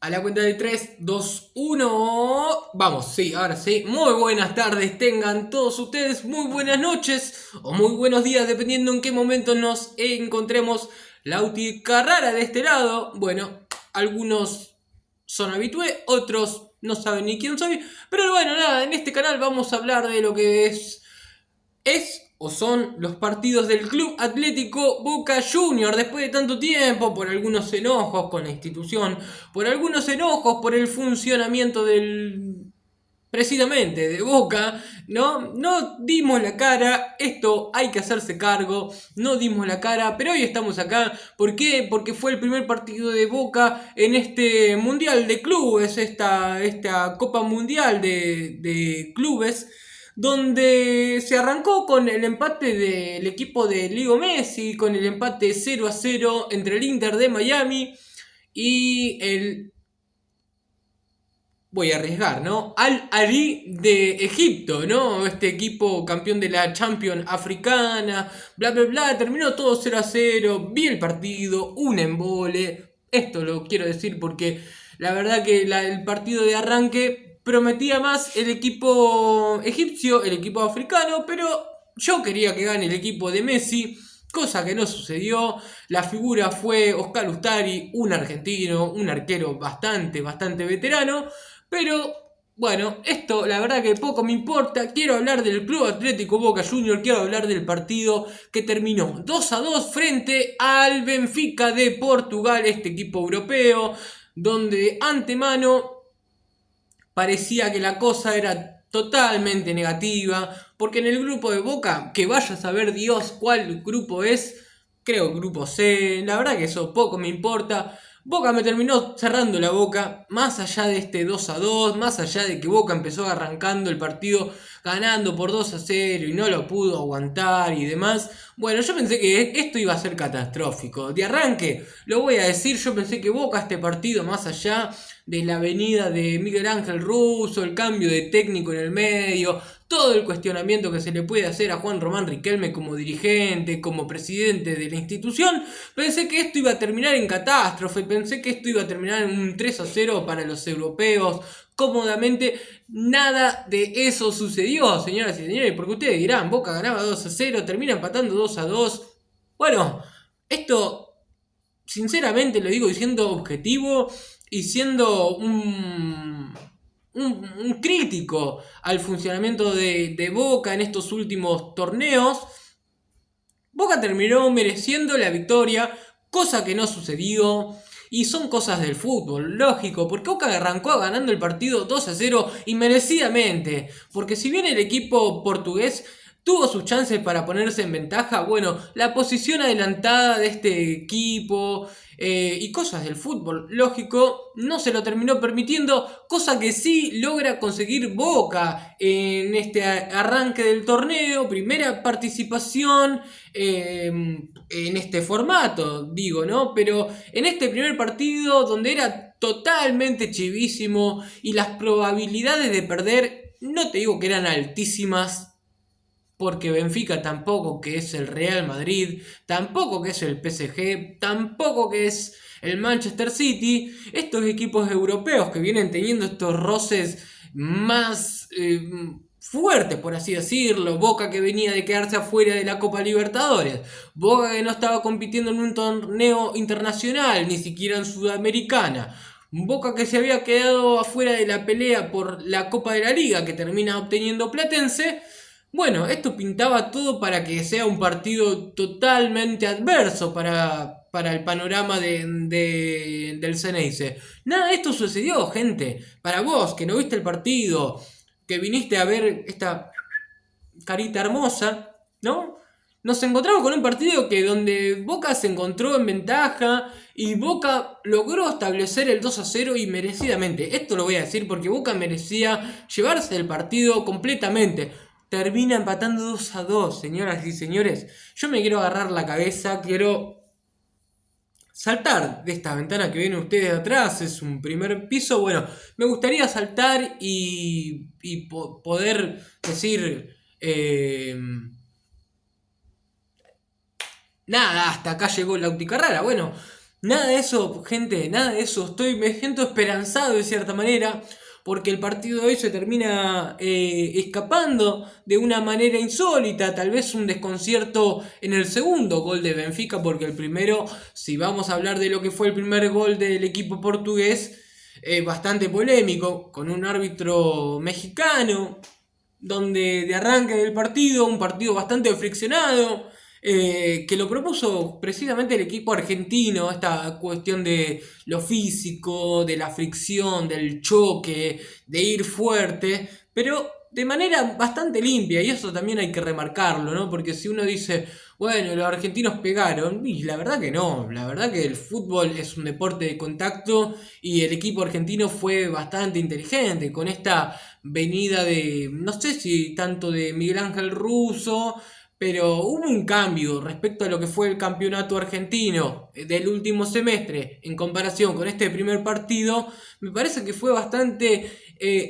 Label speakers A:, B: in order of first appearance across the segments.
A: A la cuenta de 3, 2, 1. Vamos, sí, ahora sí. Muy buenas tardes tengan todos ustedes. Muy buenas noches o muy buenos días, dependiendo en qué momento nos encontremos. Lauti Carrara de este lado. Bueno, algunos son habitué, otros no saben ni quién soy. Pero bueno, nada, en este canal vamos a hablar de lo que es o son los partidos del Club Atlético Boca Juniors después de tanto tiempo, por algunos enojos con la institución, por algunos enojos por el funcionamiento del precisamente de Boca, no dimos la cara, esto hay que hacerse cargo, no dimos la cara, pero hoy estamos acá. ¿Por qué? Porque fue el primer partido de Boca en este Mundial de Clubes, esta Copa Mundial de Clubes, donde se arrancó con el empate del equipo de Leo Messi, con el empate 0-0 entre el Inter de Miami y el, voy a arriesgar, ¿no? Al Ahly de Egipto, ¿no? Este equipo campeón de la Champions africana, bla, bla, bla. Terminó todo 0-0. Vi el partido, un embole. Esto lo quiero decir porque la verdad que el partido de arranque prometía más el equipo egipcio, el equipo africano, pero yo quería que gane el equipo de Messi. Cosa que no sucedió. La figura fue Oscar Ustari, un argentino, un arquero bastante veterano. Pero bueno, esto la verdad que poco me importa. Quiero hablar del Club Atlético Boca Juniors. Quiero hablar del partido que terminó 2-2 frente al Benfica de Portugal, este equipo europeo, donde de antemano parecía que la cosa era totalmente negativa, porque en el grupo de Boca, que vaya a saber Dios cuál grupo es, creo grupo C, la verdad que eso poco me importa. Boca me terminó cerrando la boca, más allá de este 2-2, más allá de que Boca empezó arrancando el partido ganando por 2-0 y no lo pudo aguantar y demás. Bueno, yo pensé que esto iba a ser catastrófico. De arranque, lo voy a decir, yo pensé que Boca este partido, más allá de la venida de Miguel Ángel Russo, el cambio de técnico en el medio, todo el cuestionamiento que se le puede hacer a Juan Román Riquelme como dirigente, como presidente de la institución, pensé que esto iba a terminar en catástrofe, pensé que esto iba a terminar en un 3-0 para los europeos, cómodamente. Nada de eso sucedió, señoras y señores, porque ustedes dirán, Boca ganaba 2-0, termina empatando 2-2. Bueno, esto sinceramente lo digo siendo objetivo y siendo un crítico al funcionamiento de Boca en estos últimos torneos. Boca terminó mereciendo la victoria, cosa que no sucedió. Y son cosas del fútbol, lógico, porque Boca arrancó ganando el partido 2-0 y merecidamente. Porque si bien el equipo portugués tuvo sus chances para ponerse en ventaja, bueno, la posición adelantada de este equipo y cosas del fútbol, lógico, no se lo terminó permitiendo, cosa que sí logra conseguir Boca en este arranque del torneo, primera participación en este formato, digo, ¿no? Pero en este primer partido donde era totalmente chivísimo y las probabilidades de perder, no te digo que eran altísimas, porque Benfica tampoco que es el Real Madrid, tampoco que es el PSG, tampoco que es el Manchester City, estos equipos europeos que vienen teniendo estos roces más fuertes, por así decirlo. Boca que venía de quedarse afuera de la Copa Libertadores, Boca que no estaba compitiendo en un torneo internacional, ni siquiera en Sudamericana. Boca que se había quedado afuera de la pelea por la Copa de la Liga que termina obteniendo Platense. Bueno, esto pintaba todo para que sea un partido totalmente adverso para el panorama del Ceneice. Nada de esto sucedió, gente. Para vos, que no viste el partido, que viniste a ver esta carita hermosa, ¿no? Nos encontramos con un partido que donde Boca se encontró en ventaja y Boca logró establecer el 2-0 y merecidamente. Esto lo voy a decir porque Boca merecía llevarse el partido completamente. Termina empatando 2-2, señoras y señores. Yo me quiero agarrar la cabeza, quiero saltar de esta ventana que ven ustedes atrás. Es un primer piso. Bueno, me gustaría saltar y poder decir... nada, hasta acá llegó Lauti Carrara. Bueno, Nada de eso, gente, nada de eso. Me siento esperanzado de cierta manera, porque el partido de hoy se termina escapando de una manera insólita. Tal vez un desconcierto en el segundo gol de Benfica, porque el primero, si vamos a hablar de lo que fue el primer gol del equipo portugués, bastante polémico, con un árbitro mexicano, donde de arranque del partido, un partido bastante friccionado, que lo propuso precisamente el equipo argentino, esta cuestión de lo físico, de la fricción, del choque, de ir fuerte, pero de manera bastante limpia, y eso también hay que remarcarlo, ¿no? Porque si uno dice, bueno, los argentinos pegaron, y la verdad que no, la verdad que el fútbol es un deporte de contacto y el equipo argentino fue bastante inteligente con esta venida de, no sé si tanto de Miguel Ángel Russo, pero hubo un cambio respecto a lo que fue el campeonato argentino del último semestre en comparación con este primer partido. Me parece que fue bastante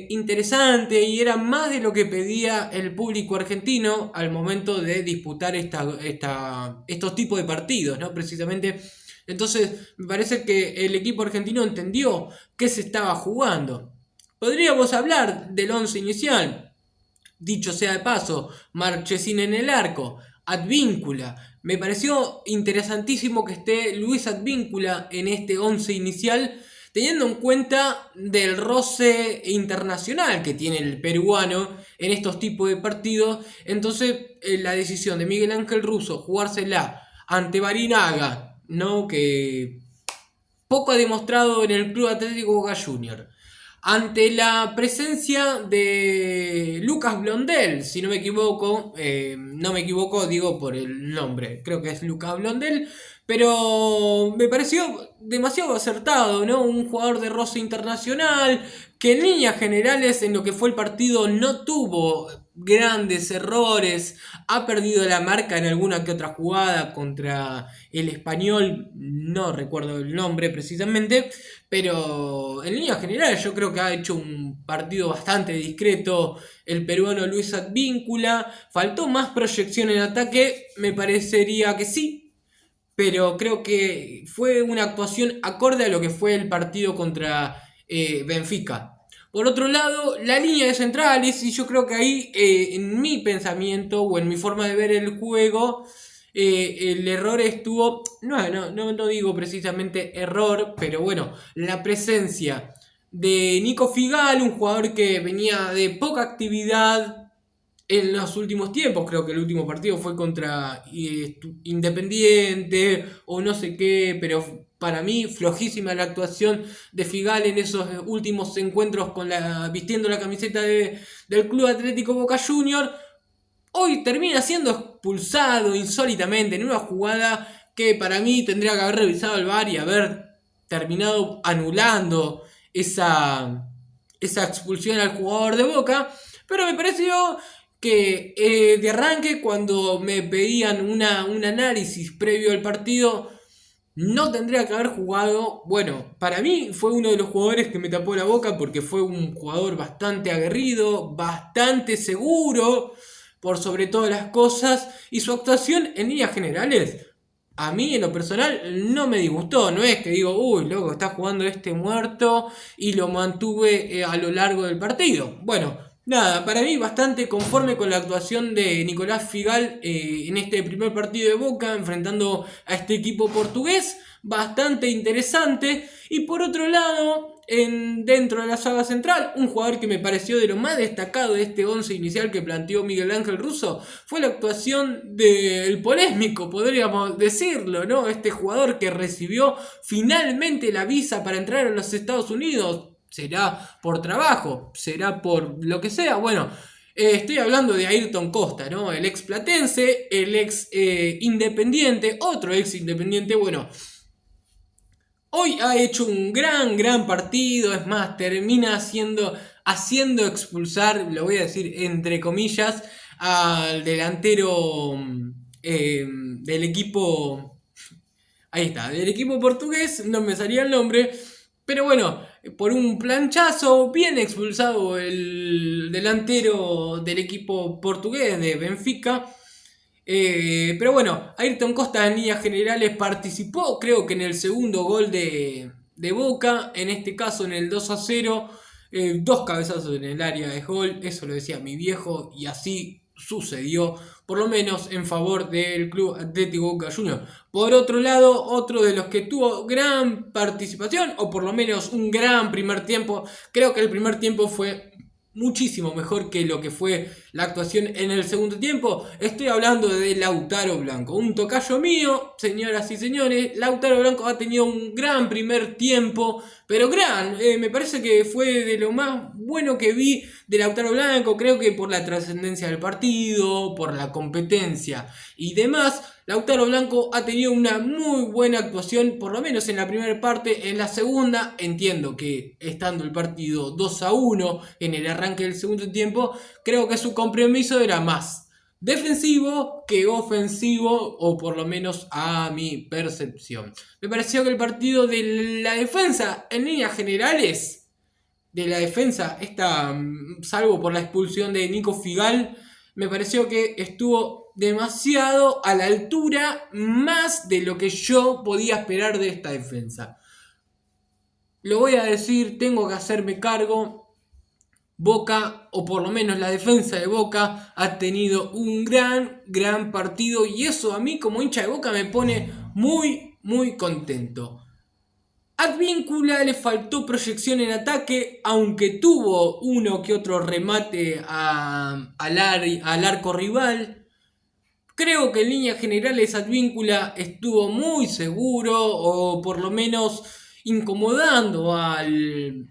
A: interesante y era más de lo que pedía el público argentino al momento de disputar estos tipos de partidos, ¿no? Precisamente. Entonces, me parece que el equipo argentino entendió qué se estaba jugando. Podríamos hablar del once inicial. Dicho sea de paso, Marchesín en el arco, Advíncula. Me pareció interesantísimo que esté Luis Advíncula en este once inicial, teniendo en cuenta del roce internacional que tiene el peruano en estos tipos de partidos. Entonces, la decisión de Miguel Ángel Russo jugársela ante Barinaga, ¿no? Que poco ha demostrado en el Club Atlético Boca Juniors. Ante la presencia de Lucas Blondel, si no me equivoco, no me equivoco, digo por el nombre, creo que es Lucas Blondel, pero me pareció demasiado acertado, ¿no? Un jugador de roce internacional que en líneas generales en lo que fue el partido no tuvo grandes errores, ha perdido la marca en alguna que otra jugada contra el Español, no recuerdo el nombre precisamente, pero en líneas generales yo creo que ha hecho un partido bastante discreto el peruano Luis Advíncula. Faltó más proyección en ataque, me parecería que sí, pero creo que fue una actuación acorde a lo que fue el partido contra Benfica. Por otro lado, la línea de centrales, y yo creo que ahí, en mi pensamiento o en mi forma de ver el juego, el error estuvo, no digo precisamente error, pero bueno, la presencia de Nico Figal, un jugador que venía de poca actividad en los últimos tiempos. Creo que el último partido fue contra Independiente o no sé qué, pero para mí flojísima la actuación de Figal en esos últimos encuentros vistiendo la camiseta del Club Atlético Boca Juniors. Hoy termina siendo expulsado insólitamente en una jugada que para mí tendría que haber revisado el VAR y haber terminado anulando esa expulsión al jugador de Boca. Pero me pareció que de arranque, cuando me pedían un análisis previo al partido, no tendría que haber jugado. Bueno, para mí fue uno de los jugadores que me tapó la boca porque fue un jugador bastante aguerrido, bastante seguro por sobre todas las cosas, y su actuación en líneas generales a mí en lo personal no me disgustó. No es que digo, uy, loco, está jugando este muerto y lo mantuve a lo largo del partido. Bueno, nada, para mí bastante conforme con la actuación de Nicolás Figal en este primer partido de Boca, enfrentando a este equipo portugués. Bastante interesante. Y por otro lado, dentro de la saga central, un jugador que me pareció de lo más destacado de este once inicial que planteó Miguel Ángel Russo fue la actuación del polémico, podríamos decirlo, ¿no? Este jugador que recibió finalmente la visa para entrar a los Estados Unidos. Será por trabajo, será por lo que sea. Bueno, estoy hablando de Ayrton Costa, ¿no? El ex platense, el ex independiente, otro ex independiente. Bueno, hoy ha hecho un gran partido. Es más, termina haciendo expulsar, lo voy a decir entre comillas, al delantero del equipo. Ahí está, del equipo portugués, no me salía el nombre. Pero bueno, por un planchazo, bien expulsado el delantero del equipo portugués de Benfica. Pero bueno, Ayrton Costa en líneas generales participó, creo que en el segundo gol de Boca, en este caso en el 2-0, dos cabezazos en el área de gol, eso lo decía mi viejo y así sucedió, por lo menos en favor del Club Atlético Boca Juniors. Por otro lado, otro de los que tuvo gran participación, o por lo menos un gran primer tiempo, creo que el primer tiempo fue muchísimo mejor que lo que fue la actuación en el segundo tiempo. Estoy hablando de Lautaro Blanco, un tocayo mío, señoras y señores. Lautaro Blanco ha tenido un gran primer tiempo, pero gran, me parece que fue de lo más bueno que vi de Lautaro Blanco. Creo que por la trascendencia del partido, por la competencia y demás, Lautaro Blanco ha tenido una muy buena actuación, por lo menos en la primera parte. En la segunda, entiendo que estando el partido 2-1 en el arranque del segundo tiempo, creo que su compromiso era más defensivo que ofensivo, o por lo menos a mi percepción. Me pareció que el partido de la defensa, en líneas generales, de la defensa, salvo por la expulsión de Nico Figal, me pareció que estuvo demasiado a la altura, más de lo que yo podía esperar de esta defensa. Lo voy a decir, tengo que hacerme cargo. Boca, o por lo menos la defensa de Boca, ha tenido un gran partido, y eso a mí como hincha de Boca me pone muy contento. Advíncula le faltó proyección en ataque, aunque tuvo uno que otro remate al arco rival. Creo que en líneas generales Advíncula estuvo muy seguro, o por lo menos incomodando al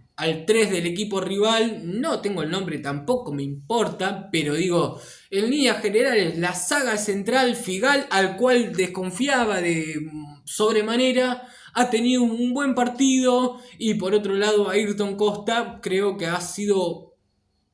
A: 3 del equipo rival. No tengo el nombre, tampoco me importa, pero digo, en líneas generales la saga central Figal, al cual desconfiaba de sobremanera, ha tenido un buen partido. Y por otro lado, Ayrton Costa creo que ha sido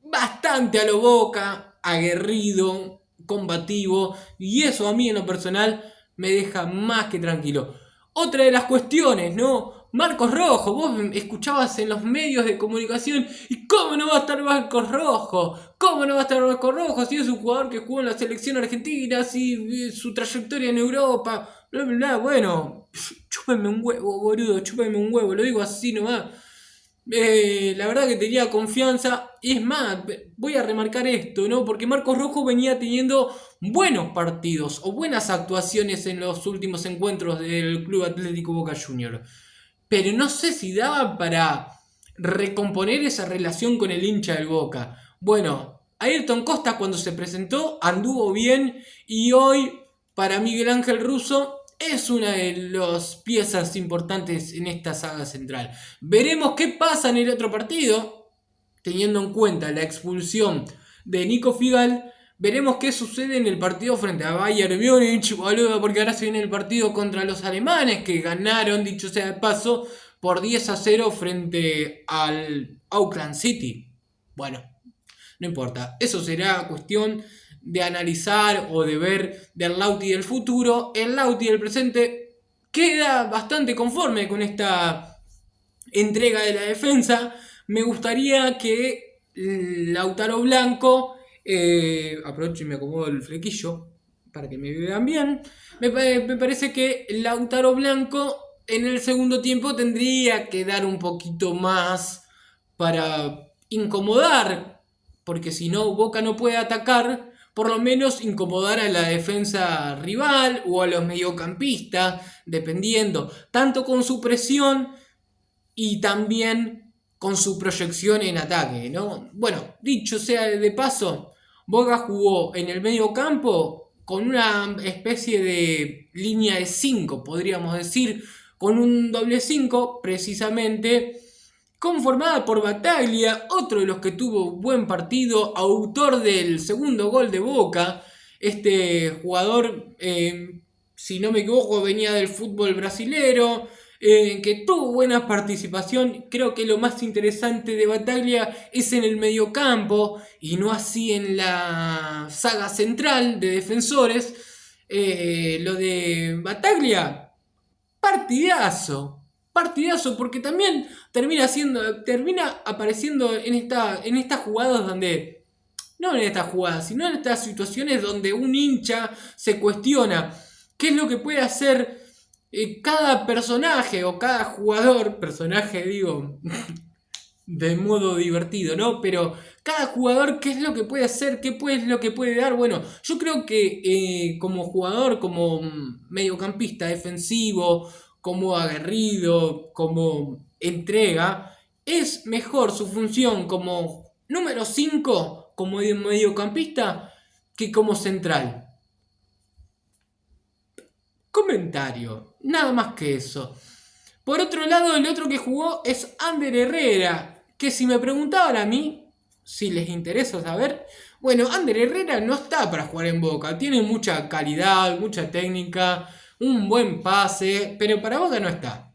A: bastante a lo Boca, aguerrido, combativo, y eso a mí en lo personal me deja más que tranquilo. Otra de las cuestiones, ¿no? Marcos Rojo, vos escuchabas en los medios de comunicación, ¿y cómo no va a estar Marcos Rojo? ¿Cómo no va a estar Marcos Rojo si es un jugador que jugó en la selección argentina, si su trayectoria en Europa, bla bla bla? Bueno, chúpenme un huevo, boludo, chúpenme un huevo, lo digo así nomás. La verdad que tenía confianza, y es más, voy a remarcar esto, ¿no? Porque Marcos Rojo venía teniendo buenos partidos o buenas actuaciones en los últimos encuentros del Club Atlético Boca Juniors, pero no sé si daba para recomponer esa relación con el hincha del Boca. Bueno, Ayrton Costa cuando se presentó anduvo bien, y hoy para Miguel Ángel Russo es una de las piezas importantes en esta saga central. Veremos qué pasa en el otro partido, teniendo en cuenta la expulsión de Nico Figal. Veremos qué sucede en el partido frente a Bayern Múnich, boludo, porque ahora se viene el partido contra los alemanes, que ganaron, dicho sea de paso, por 10-0 frente al Auckland City. Bueno, no importa, eso será cuestión de analizar o de ver del Lauti del futuro. El Lauti del presente queda bastante conforme con esta entrega de la defensa. Me gustaría que Lautaro Blanco, aprovecho y me acomodo el flequillo para que me vean bien. Me parece que Lautaro Blanco en el segundo tiempo tendría que dar un poquito más para incomodar, porque si no Boca no puede atacar, por lo menos incomodar a la defensa rival o a los mediocampistas, dependiendo, tanto con su presión y también con su proyección en ataque, ¿no? Bueno, dicho sea de paso, Boca jugó en el medio campo con una especie de línea de 5, podríamos decir, con un doble 5 precisamente, conformada por Bataglia, otro de los que tuvo buen partido, autor del segundo gol de Boca. Este jugador, si no me equivoco, venía del fútbol brasilero, que tuvo buena participación. Creo que lo más interesante de Bataglia es en el mediocampo y no así en la saga central de defensores. Lo de Bataglia, partidazo. Partidazo, porque también termina apareciendo en estas jugadas donde No en estas jugadas, sino en estas situaciones donde un hincha se cuestiona qué es lo que puede hacer cada personaje o cada jugador, personaje digo, de modo divertido, ¿no? Pero cada jugador, ¿qué es lo que puede hacer? Es lo que puede dar? Bueno, yo creo que como jugador, como mediocampista defensivo, como aguerrido, como entrega, es mejor su función como número 5 como mediocampista, que como central. Comentario, nada más que eso. Por otro lado, el otro que jugó es Ander Herrera, que si me preguntaban a mí, si les interesa saber, bueno, Ander Herrera no está para jugar en Boca, tiene mucha calidad, mucha técnica, un buen pase, pero para Boca no está.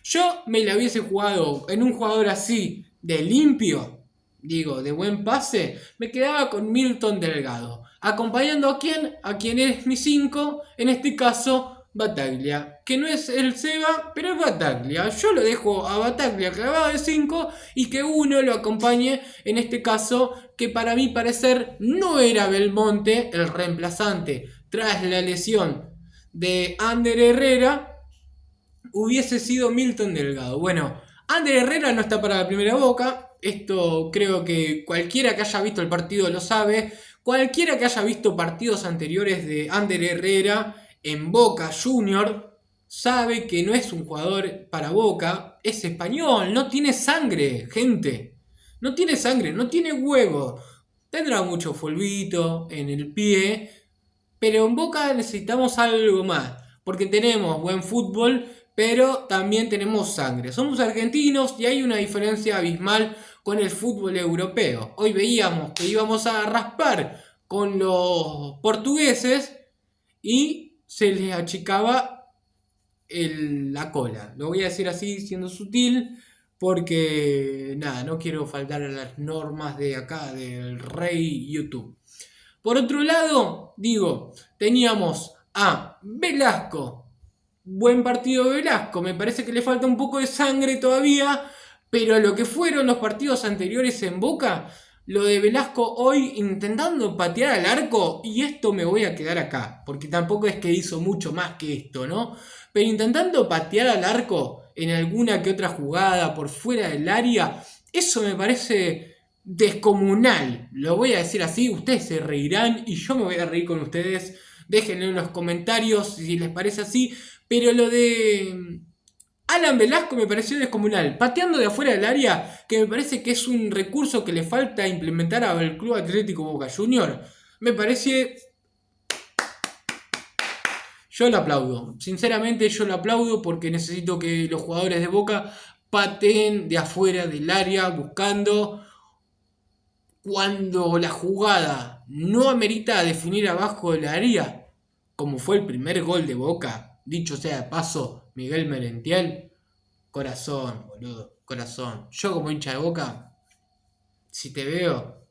A: Yo me la hubiese jugado en un jugador así, de limpio, digo, de buen pase, me quedaba con Milton Delgado. ¿Acompañando a quién? A quien es mi 5, en este caso Bataglia, que no es el Seba, pero es Bataglia. Yo lo dejo a Bataglia clavado de 5 y que uno lo acompañe, en este caso, que para mi parecer no era Belmonte el reemplazante tras la lesión de Ander Herrera, hubiese sido Milton Delgado. Bueno, Ander Herrera no está para la primera Boca. Esto creo que cualquiera que haya visto el partido lo sabe. Cualquiera que haya visto partidos anteriores de Ander Herrera en Boca Junior sabe que no es un jugador para Boca. Es español, no tiene sangre, gente. No tiene sangre, no tiene huevo. Tendrá mucho fulbito en el pie, pero en Boca necesitamos algo más, porque tenemos buen fútbol, pero también tenemos sangre. Somos argentinos y hay una diferencia abismal con el fútbol europeo. Hoy veíamos que íbamos a raspar con los portugueses y se les achicaba la cola. Lo voy a decir así, siendo sutil, porque nada, no quiero faltar a las normas de acá, del rey YouTube. Por otro lado, digo, teníamos a Velasco. Buen partido de Velasco. Me parece que le falta un poco de sangre todavía. Pero lo que fueron los partidos anteriores en Boca, lo de Velasco hoy intentando patear al arco. Y esto me voy a quedar acá. Porque tampoco es que hizo mucho más que esto, ¿no? Pero intentando patear al arco en alguna que otra jugada por fuera del área. Eso me parece descomunal, lo voy a decir así, ustedes se reirán y yo me voy a reír con ustedes, déjenlo en los comentarios si les parece así, pero lo de Alan Velasco me pareció descomunal, pateando de afuera del área, que me parece que es un recurso que le falta implementar al Club Atlético Boca Junior, me parece... Yo lo aplaudo, sinceramente yo lo aplaudo porque necesito que los jugadores de Boca pateen de afuera del área buscando... Cuando la jugada no amerita definir abajo del área, como fue el primer gol de Boca, dicho sea de paso, Miguel Merentiel, corazón, boludo, corazón. Yo como hincha de Boca, si te veo,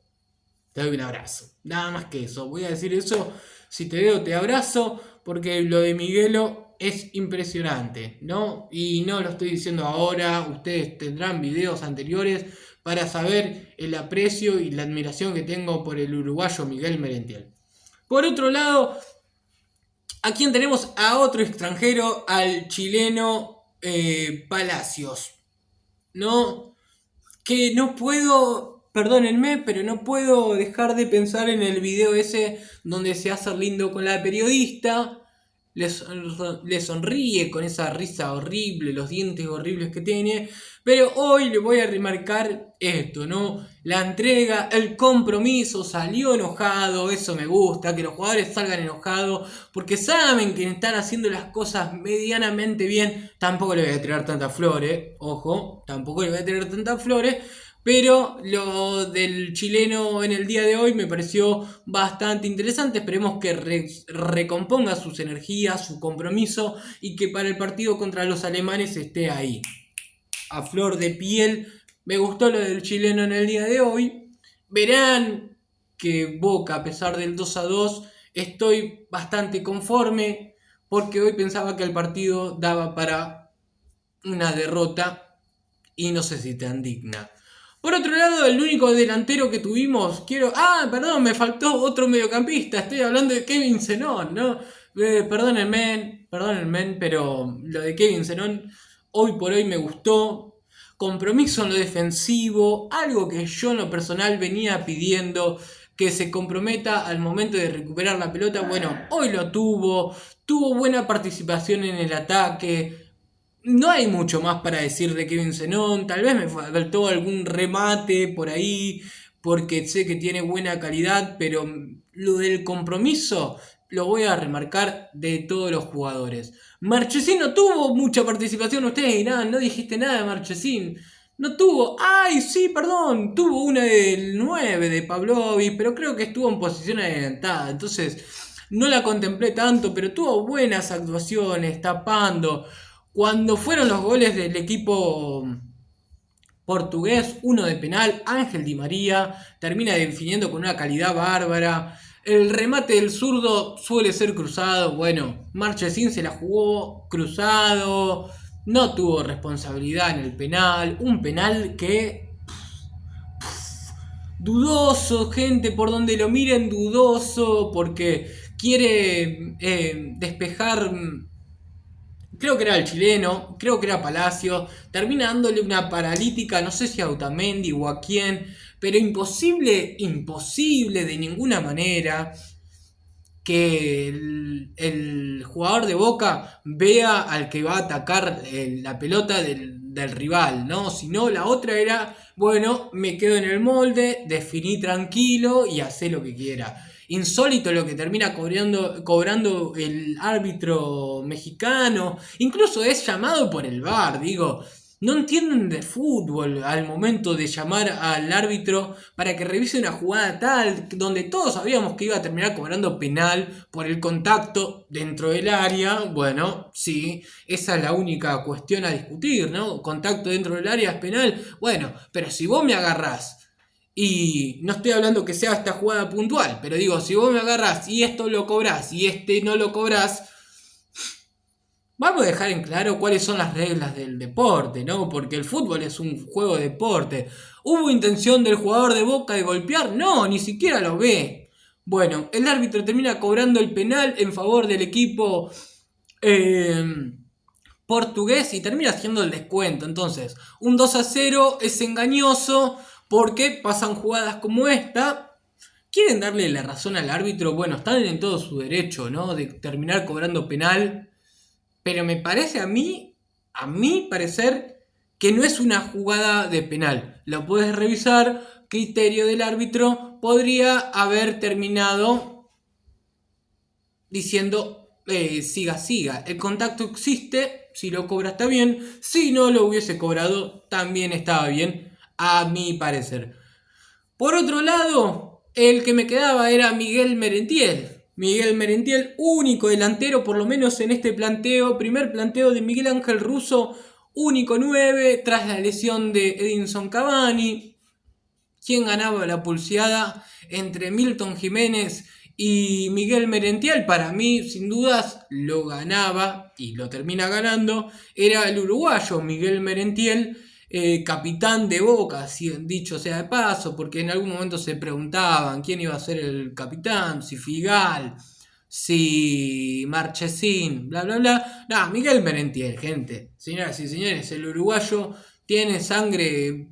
A: te doy un abrazo. Nada más que eso, voy a decir eso, si te veo te abrazo, porque lo de Miguelo es impresionante, ¿no? Y no lo estoy diciendo ahora, ustedes tendrán videos anteriores para saber el aprecio y la admiración que tengo por el uruguayo Miguel Merentiel. Por otro lado, ¿a quién tenemos? A otro extranjero, al chileno Palacios, ¿no? Que no puedo, perdónenme, pero no puedo dejar de pensar en el video ese donde se hace lindo con la periodista. Le sonríe con esa risa horrible, los dientes horribles que tiene. Pero hoy le voy a remarcar esto, ¿no? La entrega, el compromiso, salió enojado, eso me gusta, que los jugadores salgan enojados, porque saben que están haciendo las cosas medianamente bien. Tampoco le voy a tirar tantas flores, ojo, tampoco le voy a tirar tantas flores. Pero lo del chileno en el día de hoy me pareció bastante interesante. Esperemos que recomponga sus energías, su compromiso y que para el partido contra los alemanes esté ahí, a flor de piel. Me gustó lo del chileno en el día de hoy. Verán que Boca, a pesar del 2-2, estoy bastante conforme porque hoy pensaba que el partido daba para una derrota y no sé si tan digna. Por otro lado, el único delantero que tuvimos, perdón, me faltó otro mediocampista, estoy hablando de Kevin Zenón, ¿no? Perdónenme, pero lo de Kevin Zenón hoy por hoy me gustó. Compromiso en lo defensivo, algo que yo en lo personal venía pidiendo, que se comprometa al momento de recuperar la pelota. Bueno, hoy lo tuvo buena participación en el ataque. No hay mucho más para decir de Kevin Zenón. Tal vez me faltó algún remate por ahí, porque sé que tiene buena calidad, pero lo del compromiso lo voy a remarcar de todos los jugadores. Marchesín no tuvo mucha participación. Ustedes dirán, no dijiste nada de Marchesín. No tuvo. Ay, sí, perdón. Tuvo una del 9 de Pavlovic, pero creo que estuvo en posición adelantada. Entonces, no la contemplé tanto, pero tuvo buenas actuaciones, tapando. Cuando fueron los goles del equipo portugués, uno de penal, Ángel Di María termina definiendo con una calidad bárbara. El remate del zurdo suele ser cruzado. Bueno, Marchesín se la jugó cruzado. No tuvo responsabilidad en el penal. Un penal que dudoso, gente, por donde lo miren, dudoso, porque quiere despejar. Creo que era el chileno, creo que era Palacio. Termina dándole una paralítica, no sé si a Otamendi o a quién, pero imposible de ninguna manera que el jugador de Boca vea al que va a atacar la pelota del rival, ¿no? Si no, la otra era, bueno, me quedo en el molde, definí tranquilo y hacé lo que quiera. Insólito lo que termina cobrando el árbitro mexicano. Incluso es llamado por el VAR, digo. No entienden de fútbol al momento de llamar al árbitro para que revise una jugada tal, donde todos sabíamos que iba a terminar cobrando penal por el contacto dentro del área. Bueno, sí, esa es la única cuestión a discutir, ¿no? Contacto dentro del área es penal. Bueno, pero si vos me agarrás, y no estoy hablando que sea esta jugada puntual, pero digo, si vos me agarrás y esto lo cobrás y este no lo cobrás, vamos a dejar en claro cuáles son las reglas del deporte, ¿no? Porque el fútbol es un juego de deporte. ¿Hubo intención del jugador de Boca de golpear? No, ni siquiera lo ve. Bueno, el árbitro termina cobrando el penal en favor del equipo portugués y termina haciendo el descuento. Entonces, un 2-0 es engañoso porque pasan jugadas como esta. ¿Quieren darle la razón al árbitro? Bueno, están en todo su derecho, ¿no? De terminar cobrando penal. Pero me parece a mi parecer, que no es una jugada de penal. Lo puedes revisar, criterio del árbitro, podría haber terminado diciendo siga. El contacto existe, si lo cobra está bien, si no lo hubiese cobrado también estaba bien, a mi parecer. Por otro lado, el que me quedaba era Miguel Merentiel. Miguel Merentiel, único delantero, por lo menos en este planteo, primer planteo de Miguel Ángel Russo, único 9, tras la lesión de Edinson Cavani. ¿Quién ganaba la pulseada entre Milton Jiménez y Miguel Merentiel? Para mí, sin dudas, lo ganaba y lo termina ganando. Era el uruguayo Miguel Merentiel, capitán de Boca, dicho sea de paso, porque en algún momento se preguntaban quién iba a ser el capitán, si Figal, si Marchesín, bla bla bla. No, Miguel Merentiel, gente. Señoras y señores, el uruguayo tiene sangre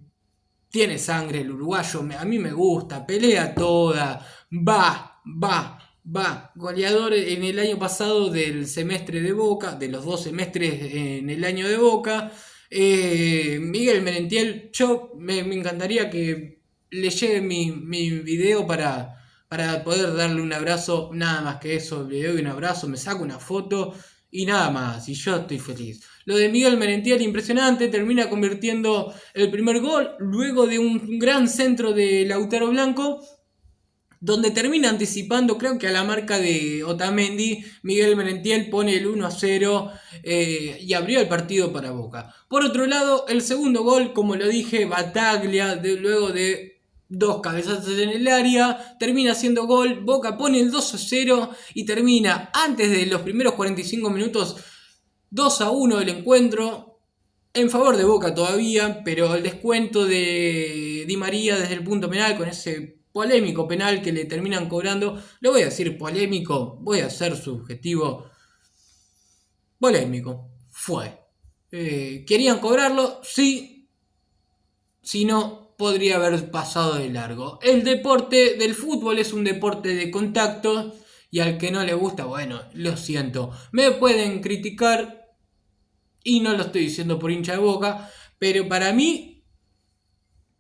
A: el uruguayo, a mí me gusta, pelea toda, va. Goleador en el año pasado del semestre de Boca, de los 2 semestres en el año de Boca. Miguel Merentiel, yo me encantaría que le llegue mi video para poder darle un abrazo, nada más que eso, le doy un abrazo, me saco una foto y nada más, y yo estoy feliz. Lo de Miguel Merentiel, impresionante, termina convirtiendo el primer gol, luego de un gran centro de Lautaro Blanco, donde termina anticipando, creo que a la marca de Otamendi. Miguel Merentiel pone el 1-0 y abrió el partido para Boca. Por otro lado, el segundo gol, como lo dije, Bataglia, luego de 2 cabezazos en el área, termina haciendo gol. Boca pone el 2-0 y termina, antes de los primeros 45 minutos, 2-1 el encuentro. en favor de Boca todavía, pero el descuento de Di María desde el punto penal con ese polémico penal que le terminan cobrando, lo voy a decir polémico, voy a ser subjetivo, polémico, fue. ¿Querían cobrarlo? Sí, si no, podría haber pasado de largo. El deporte del fútbol es un deporte de contacto y al que no le gusta, bueno, lo siento. Me pueden criticar y no lo estoy diciendo por hincha de Boca, pero para mí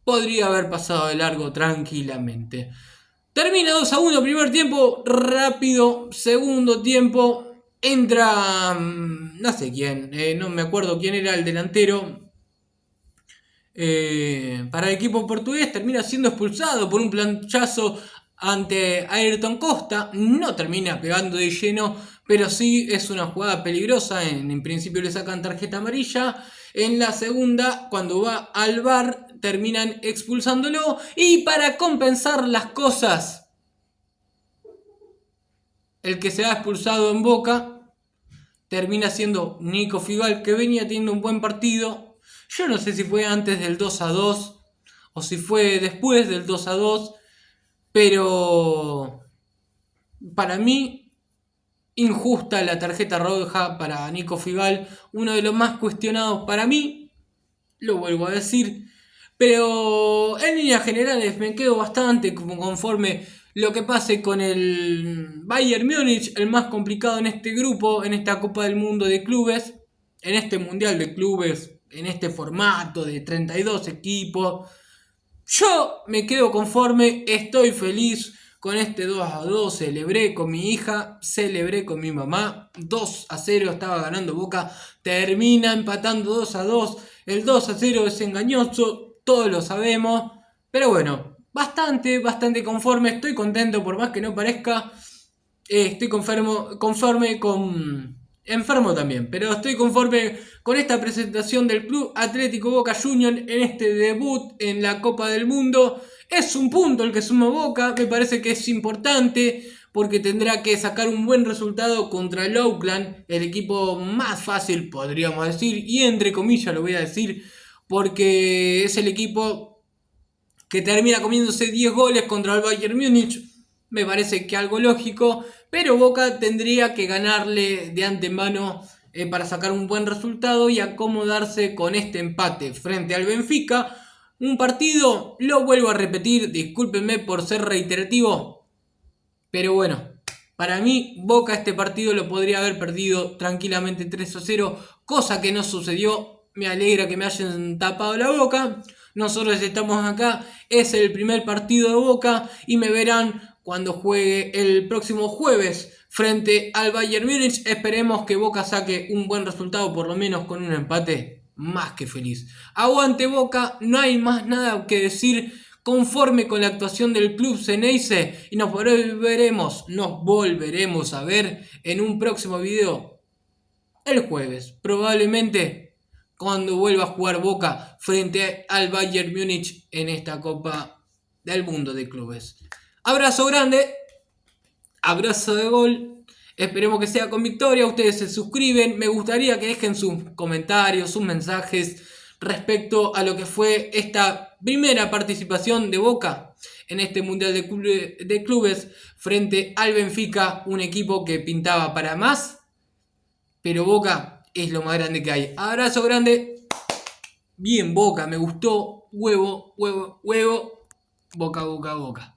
A: podría haber pasado de largo tranquilamente. Termina 2-1, primer tiempo rápido, segundo tiempo entra no sé quién, no me acuerdo quién era el delantero. Para el equipo portugués termina siendo expulsado por un planchazo ante Ayrton Costa. No termina pegando de lleno, pero sí es una jugada peligrosa. En principio le sacan tarjeta amarilla. En la segunda, cuando va al VAR, terminan expulsándolo. Y para compensar las cosas, el que se ha expulsado en Boca termina siendo Nico Figal, que venía teniendo un buen partido. Yo no sé si fue antes del 2-2 o si fue después del 2-2, pero para mí injusta la tarjeta roja para Nico Figal, uno de los más cuestionados para mí, lo vuelvo a decir, pero en líneas generales me quedo bastante conforme lo que pase con el Bayern Múnich, el más complicado en este grupo, en esta Copa del Mundo de Clubes, en este Mundial de Clubes, en este formato de 32 equipos. Yo me quedo conforme, estoy feliz con este 2-2, celebré con mi hija, celebré con mi mamá, 2-0 estaba ganando Boca, termina empatando 2-2, el 2-0 es engañoso, todos lo sabemos, pero bueno, bastante conforme, estoy contento por más que no parezca, estoy conforme con... Enfermo también, pero estoy conforme con esta presentación del Club Atlético Boca Juniors en este debut en la Copa del Mundo. Es un punto el que suma Boca, me parece que es importante porque tendrá que sacar un buen resultado contra el Oakland, el equipo más fácil podríamos decir, y entre comillas lo voy a decir, porque es el equipo que termina comiéndose 10 goles contra el Bayern Múnich. Me parece que algo lógico, pero Boca tendría que ganarle de antemano para sacar un buen resultado y acomodarse con este empate frente al Benfica. Un partido, lo vuelvo a repetir, discúlpenme por ser reiterativo, pero bueno, para mí Boca este partido lo podría haber perdido tranquilamente 3-0, cosa que no sucedió. Me alegra que me hayan tapado la boca. Nosotros estamos acá, es el primer partido de Boca y me verán cuando juegue el próximo jueves frente al Bayern Múnich. Esperemos que Boca saque un buen resultado, por lo menos con un empate, más que feliz. Aguante Boca, no hay más nada que decir, conforme con la actuación del club Ceneice, y nos volveremos a ver en un próximo video el jueves, probablemente cuando vuelva a jugar Boca frente al Bayern Múnich en esta Copa del Mundo de Clubes. Abrazo grande, abrazo de gol, esperemos que sea con victoria. Ustedes se suscriben, me gustaría que dejen sus comentarios, sus mensajes respecto a lo que fue esta primera participación de Boca en este Mundial de Clubes frente al Benfica, un equipo que pintaba para más, pero Boca es lo más grande que hay. Abrazo grande, bien Boca, me gustó, huevo, Boca.